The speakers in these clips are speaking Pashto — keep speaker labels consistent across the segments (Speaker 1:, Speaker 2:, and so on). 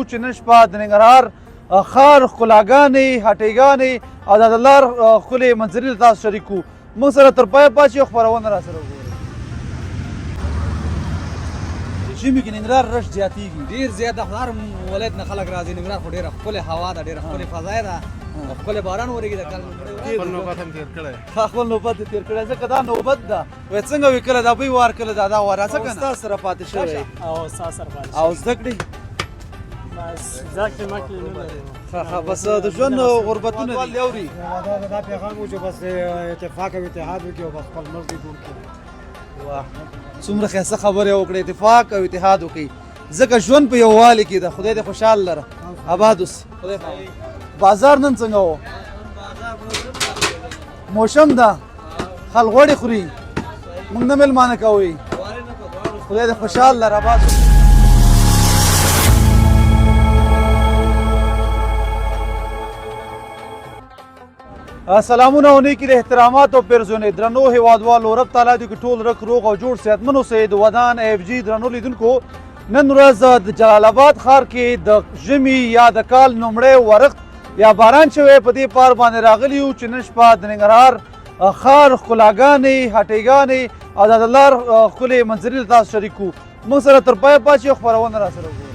Speaker 1: چې نن شپه د ننګرهار ښار ښکلاګانې هټېګانې او د لار ښکلې منظرې له تاسو شریکو موږ سره تر پایه پاتې خپرونه را سره وګورئ. ژمي کې ننګرهار رش زیاتېږي،
Speaker 2: ډېر زیات د هر ولایت نه خلک راځي. ننګرهار خو ډېره ښکلې هوا ده، ډېره ښکلې فضا ده، ښکلی باران ورېږي د کال
Speaker 3: خپل نوبت هم تېر کړی،
Speaker 1: خپل نوبت یې تېر کړی. ځکه دا نوبت ده وایي څنګه وي کله دا بوی وار کله دا وار راځه که نه ستا سره پاتې شوی
Speaker 4: او ستا سره پاتې
Speaker 1: او زده کړې
Speaker 4: بس زده کړې مکړې نه لري.
Speaker 1: بس د ژوند غربتونه دي اوري
Speaker 5: دا پیغام و چې بس اتفاق او اتحاد وکړي او بس خپل ملک جوړ کړي.
Speaker 1: واه څومره ښایسته خبرې وکړې، اتفاق او اتحاد وکړي ځکه ژوند په یووالي کې ده. خدای دې خوشحال لره، آباد اوس. بازار نن څنګه و؟ موسم ده، خلک غوړې خوري، موږ نه مېلمانه کوئ. خدای دې خوشحال لره، آباد اوس. سلامونه اونۍ کې د احترامات او پیرزونې درنو هیوادوالو، رب تعالی دې ټول رک روغ او جوړ صحتمن اوسئ. د ودان ایف جي درنو لیدونکو، نن ورځ د جلال آباد ښار کې د ژمي یا د کال لومړی ورښت یا باران شوی په دې پار باندې راغلي یو چې نن شپه د ننګرهار ښار ښکلاګانې هټېګانې او د لار ښکلې منظرې له تاسو شریکو موږ سره تر پایه پاتې خپرونه را سره وګورئ.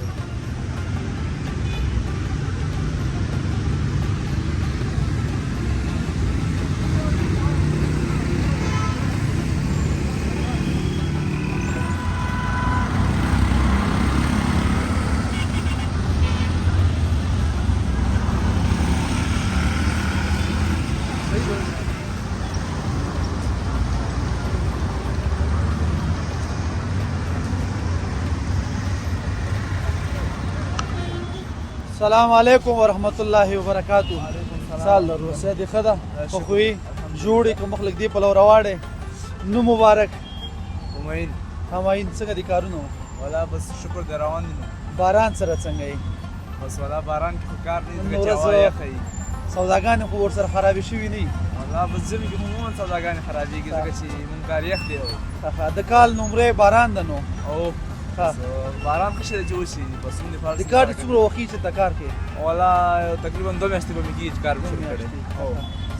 Speaker 1: السلام علیکم ورحمت الله وبرکاتو. سال لرو روسیه دې ښه ده، خوښوي جوړې که مخلک دې پلو رواړې. نوم مبارک؟
Speaker 3: همایون.
Speaker 1: همایون څنګه دي کارونه؟
Speaker 3: والا بس شکر دې روان دي.
Speaker 1: باران سره څنګه یې؟
Speaker 3: بس والا باران کې خو کار دی،
Speaker 1: نن
Speaker 3: ځکه چې
Speaker 1: ورځ
Speaker 3: هوا یخه وي.
Speaker 1: سوداګانې خو ورسره خرابې شوي نه وي؟
Speaker 3: والا بس ژمي کې عموما سوداګانې خرابېږي ځکه چې مونږ کار یخ دی.
Speaker 1: د کال لومړی باران ده نو
Speaker 3: او باران ښه شی دی چې وشي. بس موږ د
Speaker 1: د کار دې څومره وخت چې ته کار کوې؟
Speaker 3: والا تقریبا 2 میاشتې به مې کېږي چې کار مې شروع کړی.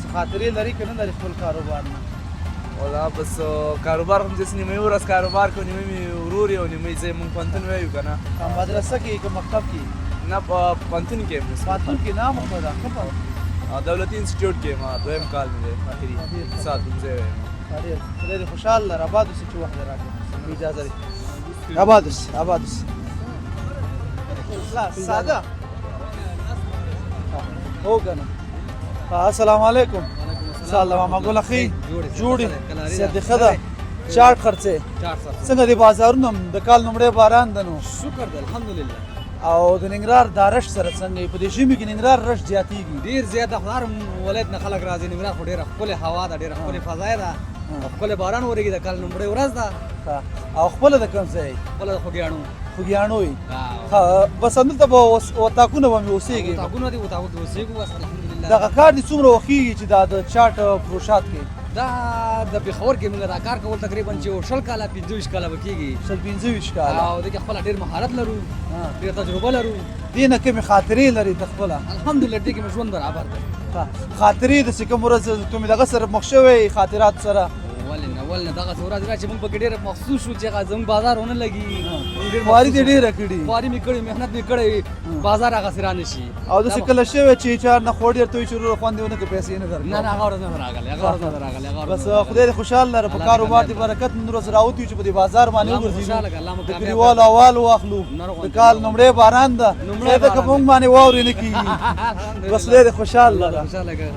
Speaker 1: څه خاطرې لري که نه لري خپل کاروبار نه؟
Speaker 3: والا بس کاروبار هم داسې نیمه ورځ کاروبار کوو، نیمه مې ورور یې او نیمه یې زه یې مونږ پوهنتون وایو که نه.
Speaker 1: مدرسه کې که مکتب کې؟
Speaker 3: نه په پوهنتون کې یم.
Speaker 1: پوهنتون کې نام خو ده ښه په
Speaker 3: دولتي انسټیټیوټ کې یم، دویم کال مې دی اخري ساعت کوم ځای وایم.
Speaker 1: خدای دې خوشحال لره، آباد اوسې چې وخت دې راکړې اجازه دې. آباد اوسې، آباد اوسې. ساده هو که نه؟ السلام علیکم. سلام ماما ګله ښې جوړې صحت دې ښه ده؟ چاټ خرڅې څنګه دي بازارونه؟ د کال لومړی باران ده نو
Speaker 2: شکر دی الحمدلله.
Speaker 1: او د ننګرهار دا رش سره څنګه په دې ژمي کې ننګرهار رش زیاتېږي؟
Speaker 2: ډېر زیات د هر ولایت نه خلک راځي. ننګرهار خو ډېره ښکلې هوا ده، ډېره ښکلې فضا ده، ښکلی باران ورېږي د کال لومړۍ ورځ ده.
Speaker 1: او خپله د کوم ځای؟
Speaker 2: خپله د خوږیاڼو.
Speaker 1: خوږیاڼو وي؟ بس همدلته به وطاقونه به مې اوسېږي؟
Speaker 2: وطاقونه دي، وطاقو کې اوسېږو بس الحمدلله.
Speaker 1: دغه کار دې څومره وخت کېږي چې دا د چاټ فروشات کې؟
Speaker 2: دا د پېښور کې موږ دا کار کول تقریبا چې 20 کاله 25 کاله به کېږي.
Speaker 1: 25 کاله.
Speaker 2: او دې کې خپله ډېر مهارت لرو، ډېر تجربه لرو.
Speaker 1: دې نه کومې خاطرې لري ته خپله؟
Speaker 2: الحمدلله دې کې مې ژوند برابر دی.
Speaker 1: خاطرې داسې کوم ورځ کومې دغه سره مخ شوی خاطرات سره؟
Speaker 2: ولنه دغسې ورځ را چې موږ پکې ډېر مخصوص شو چې زموږ بازار ونه لګي.
Speaker 1: خواري دې ډېره کړې؟
Speaker 2: خواري مې کړې، محنت مې کړی، بازار هغسې را نه شي.
Speaker 1: او داسې کله شوی چې چار نه خوړ ډېر توی شروع خوند دې ونه کړې پیسې نه درکړې؟
Speaker 2: نه هغه ورځ نه راغلی، هغه ورځ نه راغلی.
Speaker 1: بس خدای دې خوشحال لره، په کاروبار دې برکت. نن ورځ راوتي یو چې په دې بازار باندې وګرځېږو، د کلیوالو احوال واخلو. د کال لومړی باران ده، ځکه که موږ باندې واورې نه کېږي. بس خدای دې خوشحال لره،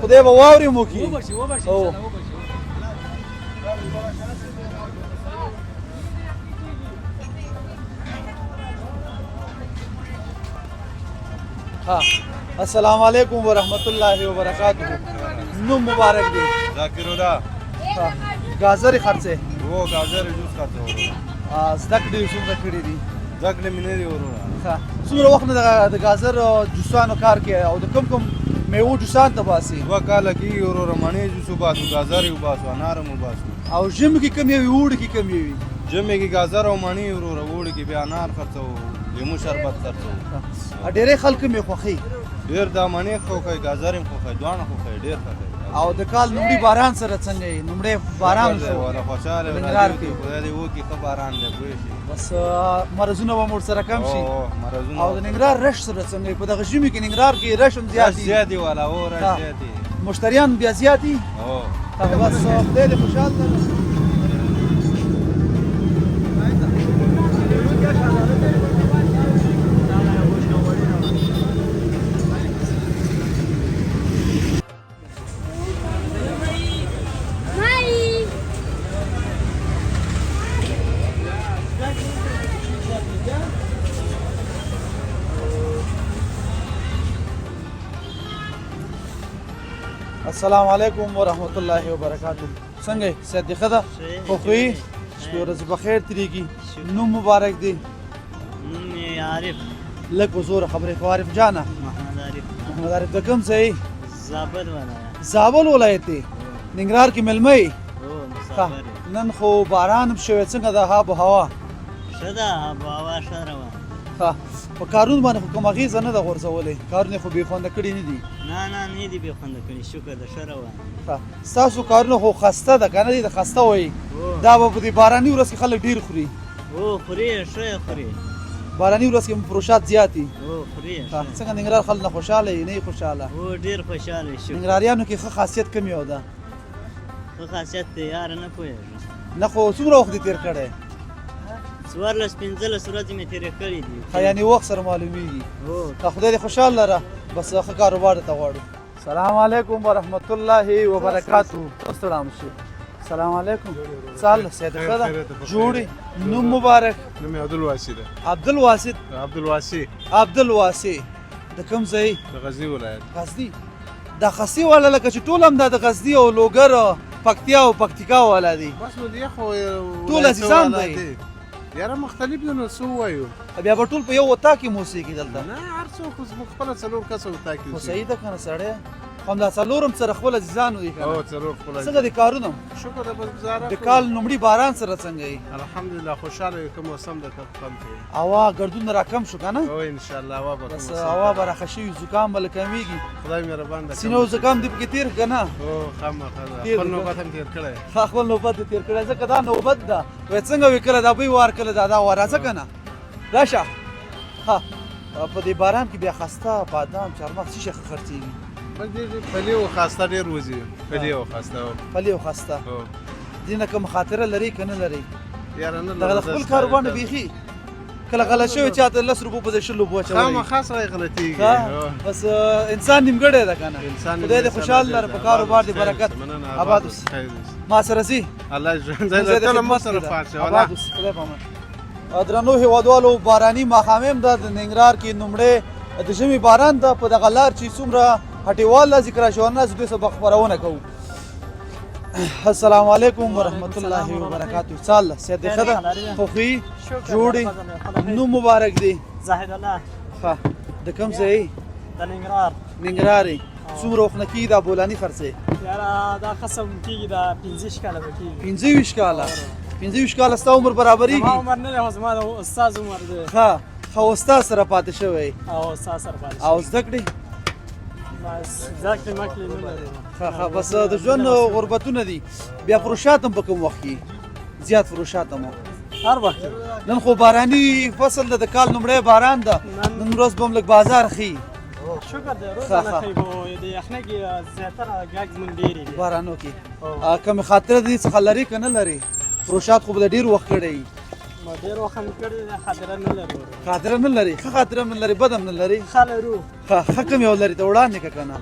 Speaker 1: خدای به واورې مو کړي. السلام علیکم ورحمت الله وبرکاتو. نوم مبارک دی؟
Speaker 3: ذاکر الله.
Speaker 1: ګازرې خرڅې؟
Speaker 3: هو ګازرې جوس خرڅوم.
Speaker 1: زده کړې څومره کړې دي؟
Speaker 3: زده کړې مې نه دي وروره.
Speaker 1: څومره وخت نه د ګازر جوسانو کار کوې او د کوم میوو جوسان ته باسي؟
Speaker 3: 2 کاله کېږي وروره. مڼې جوس وباسو، ګازرې وباسو، انار هم وباسو.
Speaker 1: او ژمي کې کوم یوې اوړي کې کوم یوې؟
Speaker 3: ژمي کې ګازر او مڼې وروره، اوړي کې بیا انار خرڅوو،
Speaker 6: لیمو شربت خرڅوو
Speaker 1: ډېری خلک مې خوښي
Speaker 6: ډېر دامنې خوښوي ګازر هم خوښوي دواړه خوښوي ډېر خوښوي
Speaker 1: او د کال لومړي باران سره څنګه یې لومړی باران
Speaker 6: دی
Speaker 1: شو
Speaker 6: والا خوشحاله
Speaker 1: ننګرهار
Speaker 6: راځي
Speaker 1: کې.
Speaker 6: خدای دې وکړي ښه باران دی پوه شي
Speaker 1: بس مرضونه به مو ورسره کم شي
Speaker 6: مرضونه
Speaker 1: او د ننګرهار رش سره څنګه په دغه ژمي کې ننګرهار کې رش هم زیات دي
Speaker 6: زیات دي والا او
Speaker 1: ها.
Speaker 6: را زیات دي
Speaker 1: مشتریان بیا زیات دي
Speaker 6: او
Speaker 1: بس خدای دې خوشحال کړي. السلام علیکم ورحمت الله وبرکاتہ څنګه صحت دې ښه ده خوښوي شپې ورځې په خیر تېرېږي نوم مبارک دی
Speaker 7: عارف
Speaker 1: لږ په زوره خبرې کوه عارف جانه
Speaker 7: محمد عارف
Speaker 1: محمد عارف د کوم ځای
Speaker 7: زابل ولاية
Speaker 1: زابل ولایت دی ننګرهار کې مېلمه یې
Speaker 7: هو مسافر
Speaker 1: نن خو باران هم شوی څنګه ده آب و هوا
Speaker 7: شدا ابو هوا شروان
Speaker 1: ها په کارونو باندې خو کوم اغېزه نه ده غورځولې کارونه یې خو بې خونده کړي نه دي
Speaker 7: نه نه دي به خوند کړي شکر د شروان
Speaker 1: ها ستاسو کارونه خو خسته ده که نه دي د خسته وایي دا به په دې باراني ورځ کې خلک ډېر خوري
Speaker 7: او خوري ښه خوري
Speaker 1: باراني ورځ کې فروشات زیات دي
Speaker 7: او خوري
Speaker 1: ها، څنګه ننګرهار خلک نه خوشحاله یي نه یې خوشحاله
Speaker 7: او ډیر خوشاله شو
Speaker 1: ننګرهاریانو کې ښه خاصیت کم یو ده
Speaker 7: خو خاصیت دی یار نه پوهېږم
Speaker 1: نه خو څومره وخت دې تېر کړی
Speaker 7: 14-15 ورځې مې تېرې کړې دي
Speaker 1: ښه یعنې وخت سره معلومیږي
Speaker 7: او
Speaker 1: که خدای دې خوشحال لره بس ښه کاروبار درته غواړو سلام علیکم ورحمت الله وبرکاتو السلام شي سلام علیکم سال صحت ښه ده جوړې نوم مبارک
Speaker 8: نوم یې عبدالواسي ده
Speaker 1: عبدالواسط
Speaker 8: عبدالواسي
Speaker 1: عبدالواسع د کوم ځای
Speaker 8: د غزني ولایت
Speaker 1: غزني دا خسي والا لکه چې ټول هم دا د غزني او لوګر پکتیا او پکتیکا والا دي
Speaker 8: بس نو دی خو
Speaker 1: ټول عزیزان دی
Speaker 8: یاره مختلف دي نو څه ووایو
Speaker 1: بیا به ټول په یو وطا کې موسیقي دلته
Speaker 8: نه هر څوک خو زموږ خپله څلور کسه وطا کې
Speaker 1: خو
Speaker 8: اوسي.
Speaker 1: صحیح ده که نه سړی خو همدا څلورم سره خپل عزیزانو دي که
Speaker 8: او
Speaker 1: نه
Speaker 8: څلور خپله
Speaker 1: څنګه دي کارونه
Speaker 8: شکر ده بس گزاره
Speaker 1: د کال لومړي باران سره څنګه یي
Speaker 8: الحمدلله خوشحاله یو که موسم ده که کم کوي
Speaker 1: هوا ګردونه راکم شو که نه
Speaker 8: او انشاءالله هوا به
Speaker 1: بس
Speaker 8: کوم
Speaker 1: هوا به راښه شوي زکام به له کمیږي
Speaker 8: خدای مهربان ده
Speaker 1: سینه او زکام دې پکې تېر که نه
Speaker 8: او خامخا ده
Speaker 1: تېر
Speaker 8: خپل
Speaker 1: ده.
Speaker 8: نوبت هم تېر کړی
Speaker 1: ښه خپل نوبت دې تېر کړی ځکه دا نوبت ده وایي څنګه وي کله دا بوی وار کله دا وار راځه که نه راشه ها په دې باران کې بیا خسته بادام چهارمغز څه شی ښه خرڅېږي
Speaker 8: بس دې پلي او خاسته ډېر وځي پلي او خاسته
Speaker 1: پلي او خسته
Speaker 8: او
Speaker 1: دې نه کوم خاطره لري که نه لري
Speaker 8: یاره نه
Speaker 1: دغه د خپل کاروبار نه بیخي کله غلط شوی چاته 10 روپو په 10 روپو اچولی
Speaker 8: خامخا سړی غلطېږي
Speaker 1: ها، بس انسان نیمګړی ده که نه
Speaker 8: انسان
Speaker 1: خدای دې خوشحال لره په کاروبار دې برکت آباد اوسي ما سره ځي
Speaker 8: الله ژوند دې ته ما سره فارشه
Speaker 1: آباد
Speaker 8: ولا
Speaker 1: اوسي خدای پامان درنو هیوادوالو باراني ماښام هم ده د ننګرهار کې لومړی د ژمي باران ده په دغه لار چې څومره هټیوال لا ذکر شوانه زه دوی سبق خپرونه کوو السلام علیکم ورحمت الله وبرکاتو سال صحت دې ښه ده خوښي جوړې نوم مبارک دی
Speaker 4: زاهد الله
Speaker 1: ښه د کوم ځای
Speaker 4: د ننګرهار
Speaker 1: ننګرهار یې څومره وخت نه کېږي دا بولاني خرڅې
Speaker 4: یاره دا قسم کېږي دا 15 کاله به کېږي
Speaker 1: 25 کاله 25 کاله ستا عمر برابرېږي
Speaker 4: زما عمر نه دی خو زما د استاد عمر دی
Speaker 1: ښه ښه استاد سره پاتې شوی
Speaker 4: او استاد سره پاتې
Speaker 1: او زده کړې
Speaker 4: بس زده کړې مکړې نه لري
Speaker 1: ښه بس د ژوند غربتونه دي بیا فروشات هم په کوم وخت کې زیات فروشات هم
Speaker 4: هر وخت
Speaker 1: نن خو باراني فصل ده د کال لومړی باران ده نن ورځ به هم لږ بازار ښي
Speaker 4: شکر دی روزانه ښه خو د یخنۍ کې زیاتره ګاګ زموږ ډېرې دي
Speaker 1: بارانو کې کومې خاطره دې څخه لري که نه لري فروشات خو به د ډېر وخت کړی وي
Speaker 4: ما ډېر وخت مې کړی دی خاطره نه لرو
Speaker 1: خاطره نه لري ښه خاطره هم نه لري بد هم نه لري
Speaker 4: ښه لرو
Speaker 1: ښه کوم یو لري ته وړاندې که که نه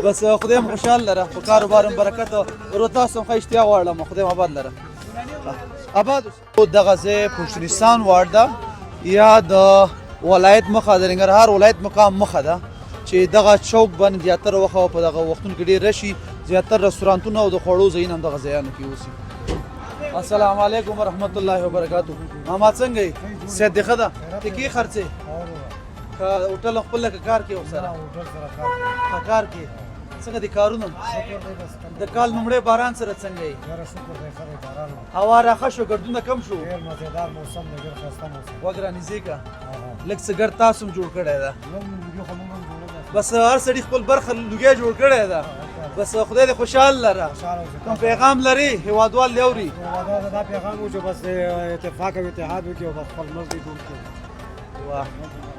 Speaker 1: بس خدای هم خوشحال لره په کاروبار هم برکت ورو تاسو هم ښه اشتیا غواړم خدای هم آباد لره آباد اوسئ. دغه ځای پشترستان وارډ ده یا د ولایت مخه د ننګرهار ولایت مقام مخه ده چې دغه چوک باندې زیاتره وخت په دغه وختونو کې ډېر رشي زیاتره رستورانتونه او د خوړو ځایونه هم دغه ځایانو کې اوسي السلام علیکم ورحمت الله وبرکاتو ماما څنګه یې صحت دې ښه ده ټکي خرڅې هوټل خپل لکه کار کې ورسره کار کې څنګه دي کارونه
Speaker 5: شکر دی بس
Speaker 1: د کال نومړی باران سره څنګه یې
Speaker 5: یاره شکر دی ښه دی باران و.
Speaker 1: هوا راښه شو ګردونه کم شو
Speaker 5: ډېر مزېدار موسم دی ډېر ښایسته موسم
Speaker 1: غوږ رانیزې که لږ څه ګرد تاسو هم جوړ کړی ده
Speaker 5: نن ویډیو خو موږ هم جوړه ده
Speaker 1: بس هر سړي خپل برخه لوګی جوړ کړی ده بس خدای دې خوشحال لره
Speaker 5: خوشحاله اوسئ.
Speaker 1: کوم پیغام لري هیوادوال دی اوري
Speaker 5: هېوادوالو ته دا پیغام و چې بس اتفاق او اتحاد وکړي او بس خپل ملک دې جوړ کړي.
Speaker 1: واه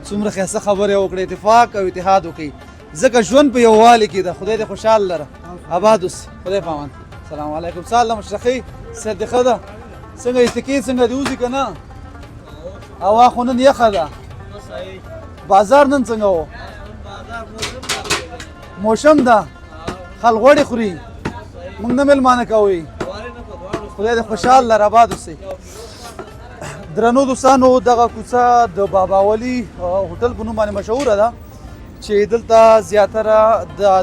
Speaker 1: څومره ښایسته خبرې وکړې اتفاق او اتحاد وکړي ځکه ژوند په یووالي کې ده خدای دې خوشحال لره آباد اوسې خدای پامان سلام علیکم سلام مشرقي صحت دې ښه ده څنګه استقي څنګه دې وځي که نه هوا خو نن یخه ده بازار نن څنګه و موسم ده خلک غوړې خوري موږ نه مېلمانه کوئ خدای دې خوشحال لره آباد اوسئ درنو دوستانو دغه کوڅه د بابا ولی هوټل په نوم باندې مشهوره ده چې دلته زیاتره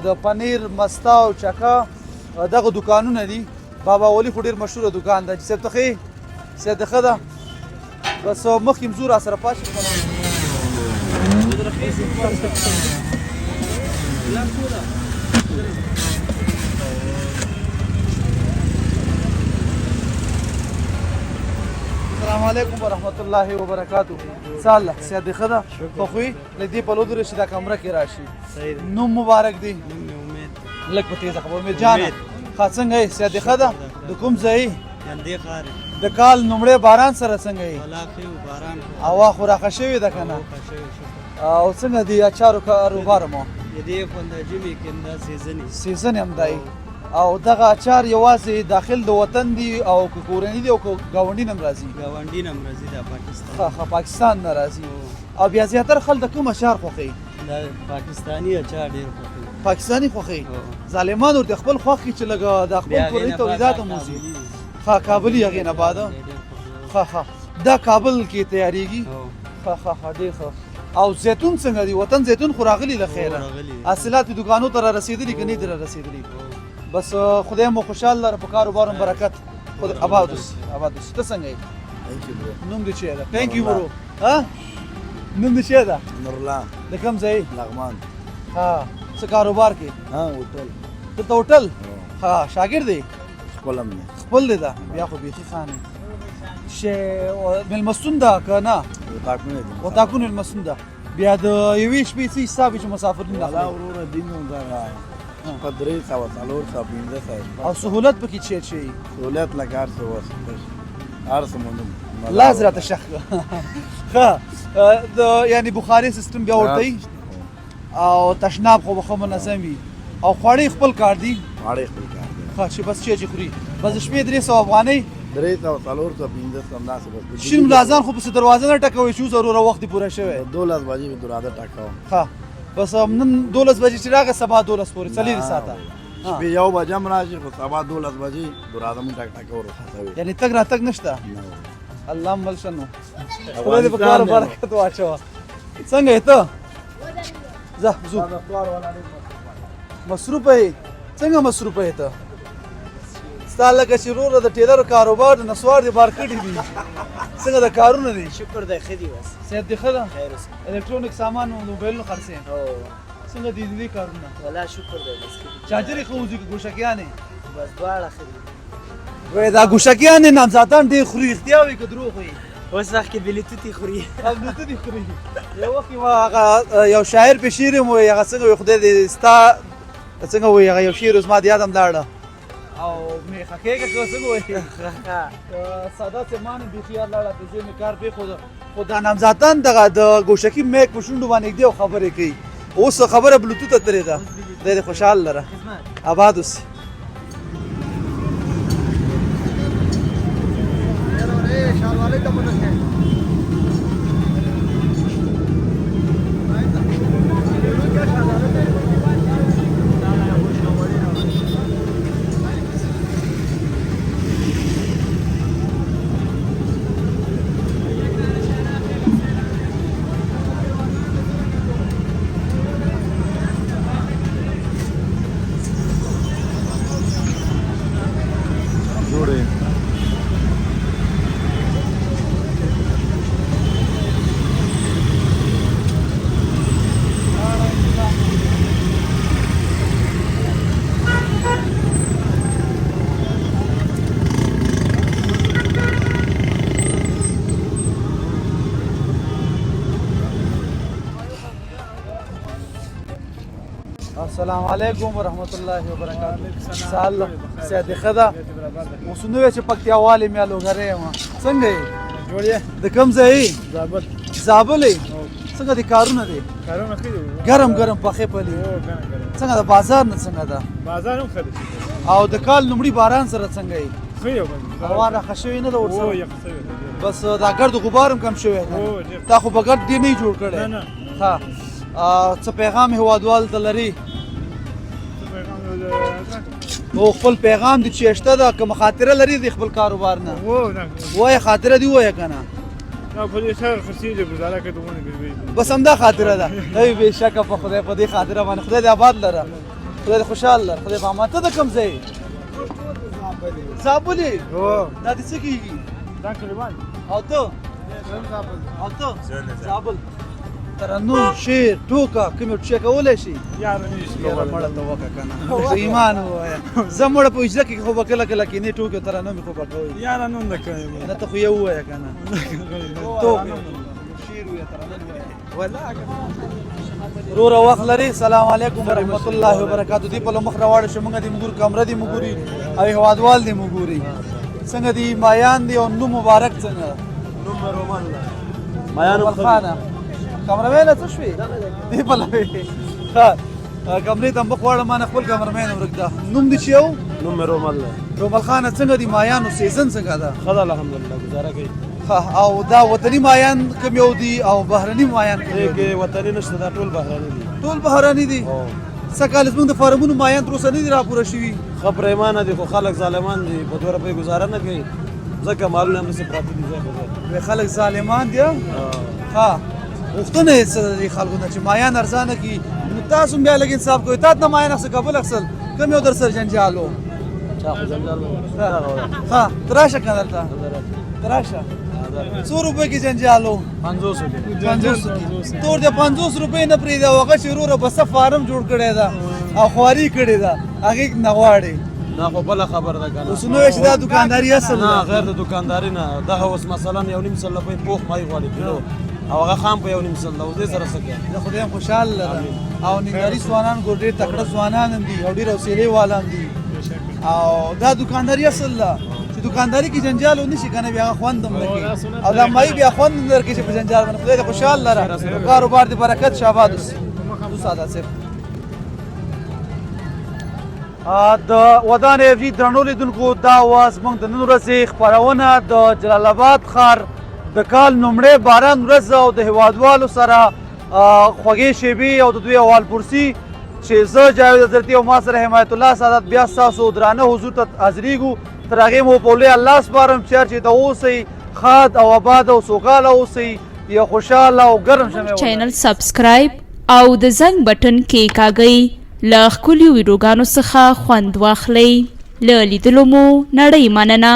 Speaker 1: د پنیر مستا او چکه دغه دوکانونه دي بابا ولی خو ډېر مشهوره دوکان ده چې صاحب ته ښې صحت دې ښه ده بس مخکې هم ځو راسره پاتې السلام علیکم ورحمت الله وبرکاتو سال صحت دې ښه ده خو خوی له دې پلو درې چې دا کمره کې راشي نوم مبارک دی لږ په تیزه خبر امید جانه ښه څنګه یې صحت دې ښه ده د کوم ځای
Speaker 7: یندې خار
Speaker 1: د کال نومړی باران سره څنګه یې
Speaker 7: ولاخي باران
Speaker 1: هوا خو راښه شوې ده که نه او څنګه دی اچارو کاروبار مو
Speaker 7: دې په د جمی کې دا
Speaker 1: سیزن هم دی او دغه اچار یوازې داخل د وطن دی او که کورني دی او که ګاونډي نه هم راځي
Speaker 7: گاونډي نم راځي د پاکستان
Speaker 1: ښه پاکستان نه راځي او بیا زیاتره خلک د کوم اچار خوښوي
Speaker 7: دا پاکستانی اچار ډېر خوښوي
Speaker 1: پاکستانی خوښوي ظالمان ورته خپل خوښ کړي چې لږ د خپل کورني تولیدات هم وځي ښه کابلي هغې نه بعده ښه دا کابل کې تیارېږي ښه ډېر ښه او زیتون څنګه دی وطن زیتون خو راغلی له خیره حاصلات دکانو ته را رسېدلي که نه دي را رسېدلي بس خدای مو خوشحال لره په کاروبار هم برکت خدای آباد اوسې ته څنګه یې نوم دې چی ده تھینک یو برو ها نوم دې چی ده
Speaker 6: نورالله
Speaker 1: د کوم ځای
Speaker 6: لغمان
Speaker 1: ها څه کاروبار کې
Speaker 6: ها هوټل
Speaker 1: دلته هوټل ها شاګرد دی
Speaker 6: خپل هم نه
Speaker 1: خپل دی دا بیا خو بیخي خانې مېلمستون ده که نه
Speaker 6: وطاقونه دي
Speaker 1: وطاقونه مېلمستون ده بیا د یوې شپې څه حساب وي چې مسافرین
Speaker 6: الله
Speaker 1: اخلي
Speaker 6: وروره دین نو دا په 300 څلور 1500
Speaker 1: او سهولت پکې چی شي
Speaker 6: سہولت لګار څه وس هر څه مونږ
Speaker 1: لاز راته شخ ښه د یعنی بخاري سیستم بیا ورته او تشناب خو به منظم وي او خواړې خپل کار دي
Speaker 6: اړې خپل کار دی
Speaker 1: ښه چې بس چې خوري بس شپې 300 افغانۍ
Speaker 6: 300 څلور 1500 هم ناسه بس
Speaker 1: شین ملازان خو په دروازه نه ټکوي چې ضروره وخت پوره شوی
Speaker 6: 12 بجې به دروازه ټکاو
Speaker 1: ښه بس نن 12 بجې چې راغی سبا 12 پورې څلېرې ساعته
Speaker 6: شپې یو بجه هم راشي خو سبا 12 بجې دروازه مونږ ټکاو ورخصوي
Speaker 1: یعنی تګ راتګ نشته الله مل شنو خدای دې په کار برکت واچوه څنګه یې ته ځه ځو مصروفه یې څنګه مصروفه یې ته ستا لکه چې وروره د ټیلر کاروبار د نسوار دې بار کړي دي څنګه د کارونه دي
Speaker 7: شکر دی ښه دی بس
Speaker 1: صحت دې ښه ده
Speaker 7: خیر اوسه
Speaker 1: الکترونیک سامان او موبایلونو خرڅې څنګه دي دې کارونه
Speaker 7: ولا شکر دی بس
Speaker 1: چارجر یې ښه وځي که ګوشکیانې
Speaker 7: بس دواړه ښه دي
Speaker 1: وای دا ګوشکیانې نامزادان ډېر خوري رښتیا وایي که دروغ وایي
Speaker 7: اوس وخت کې بلیتوتي خوري
Speaker 1: بلوتوت یې خوري یو وخت کې هغه یو شاعر په شعر یې وایي هغه څنګه وایي خدای دې ستا څنګه وایي هغه یو شعر اوس ما د یاد هم لاړه او میخه کېږه که څنګه وایي ساده سیمان بیخي یاد لاړه پېسې مې کار پرېښود خو دا نامزادان دغه د ګوشکي میک په شونډو باندې ږدي او خبرې کوي اوس خبره بلوتوت ته تلې ده خدای دې خوشحال لره آباد اوسې السلام علیکم ورحمت الله وبرکاته. سال سید خدا وسنوي چې پکتیا والي مې لوګره ما څنګه یې
Speaker 5: جوړې
Speaker 1: د کم ځای
Speaker 5: زابل
Speaker 1: زابل څنګه دي کارونه دي
Speaker 5: کارونه خېدو
Speaker 1: ګرم ګرم پخې پلي څنګه د بازار نه څنګه ده
Speaker 5: بازار هم خېدو
Speaker 1: او د کال نومړي باران سره څنګه یې
Speaker 5: خېدو
Speaker 1: هوا را خښوي نه ده
Speaker 5: او
Speaker 1: ورسره
Speaker 5: یو څه
Speaker 1: بس دا ګرد غبار هم کم شوی
Speaker 5: او ډېر.
Speaker 1: تا خو بغیر دی نه جوړ کړي
Speaker 5: نه.
Speaker 1: ها څه پیغام هوادوال ته لري او خپل پیغام د چېشته ده کوم خاطره لري د خپل کاروبار نه
Speaker 5: او نه
Speaker 1: وای خاطره دی وای کنه
Speaker 5: دا په دې سره خرڅې دې گزاره کوي
Speaker 1: بس همدا خاطره ده ای به شک په خدای په دې خاطره باندې خدای دې آباد لره خدای دې خوشحال لره خدای په امانت ده کوم ځای زابلې
Speaker 5: او
Speaker 1: دا دې څه کیږي
Speaker 5: دا کلیوال
Speaker 1: او ته زابل ترنم شعر ټوکه کوم څه کولای شي
Speaker 5: یار نشي
Speaker 1: یاره مړه ته وکه کنه ایمان وایا زموږ په اجازه کې خو بکله کله کې نه ټوکه ترنم خو بکوي
Speaker 5: یار نن نه کوي
Speaker 1: نه ته خو یو وایا کنه ټوکه شعر ویا ترنم ولا رو وخت لري. السلام علیکم ورحمت الله وبرکاتہ. دی په مخ راوړ شو موږ د مګور کمره دی مګوري او هوادوال دی مګوري څنګه دی مایان دی او نو مبارک څنګه
Speaker 5: نوم رومان
Speaker 1: مایان خانه کمرمن څه شوي دی په لوي ها کمرې ته مخ واړه ما خپل کمرمن ورکدا نوم دی چیو
Speaker 5: نوم رومان
Speaker 1: رومل خان څنګه دی مایانو سیزن څنګه ده
Speaker 5: خدا الحمدلله گزاره کوي
Speaker 1: ها او دا وطني مایان کوم یو دی او بهرني مایان کوم یو دی
Speaker 5: کې وطني نشته دا ټول بهراني دي
Speaker 1: ټول بهراني دي سکه زموږ د فارمونو مایان تر اوسه نه دي راپوره شوي
Speaker 5: خبر ایمان دي خو خلک ظالمان دي په 2 روپۍ گزاره نه کوي ځکه مالونه هم څه پراته دي ځکه
Speaker 1: خلک ظالمان دي ها وختونه څه دي خلکو نه چې مایان ارزانه کی نو تاسو بیا لګ انصاف کوئ تاسو نه مایان څخه قبول اخسل کوم یو در سر جنجالو ها تراشه کنه تراشه 100 روپے کی جنجالو 500 تور دے 500 روپے نه پری دا وغه شروع بس فارم جوړ کړي دا او خواري کړي دا هغه نغواړي
Speaker 5: نه خو بل خبر ده کنه
Speaker 1: اوس نو چې دا دکانداري اصل
Speaker 5: نه غیر د دکانداري نه دا اوس مثلا یو نیم سل په پوخ مای غواړي کیلو او هغه خام په یو نیم سل او دې سره سکه
Speaker 1: زه خدای خوشحال لرم او نیګاری سوانان ګور ډېر تکړه سوانان دي او ډېر حوصله والان دي او دا دکانداري اصل لا چې دکانداري کې جنجال ونی شي کنه بیا خواندم لګي او دا مای بیا خوند درکې چې په جنجال باندې خدای خوشحال لرم کاروبار دې برکت شاباد اوسي تو ساده سه د ودان اف جی درنو لیدونکو دا واز موږ د نن ورځې خپرونه د جلال آباد ښار د کال نومړی باران ورځ او د هیوادوالو سره خوږې شیبې او د دوی احوال پرسي چې زه جاوید حضرتي او ما سره حمایت الله سعادت بیا ستاسو درانه حضور ته حاضرېږو تر هغې مو په لوی الله سپارم چې هر چېرته اوسئ ښاد او آباد او سوکاله اوسئ یا خوشحاله او ګرم شمه
Speaker 9: چینل سبسکرایب او د زنګ بټن کې کاږئ له ښکلیو ویډیوګانو څخه خوند واخلئ له لیدلو مو نړۍ مننه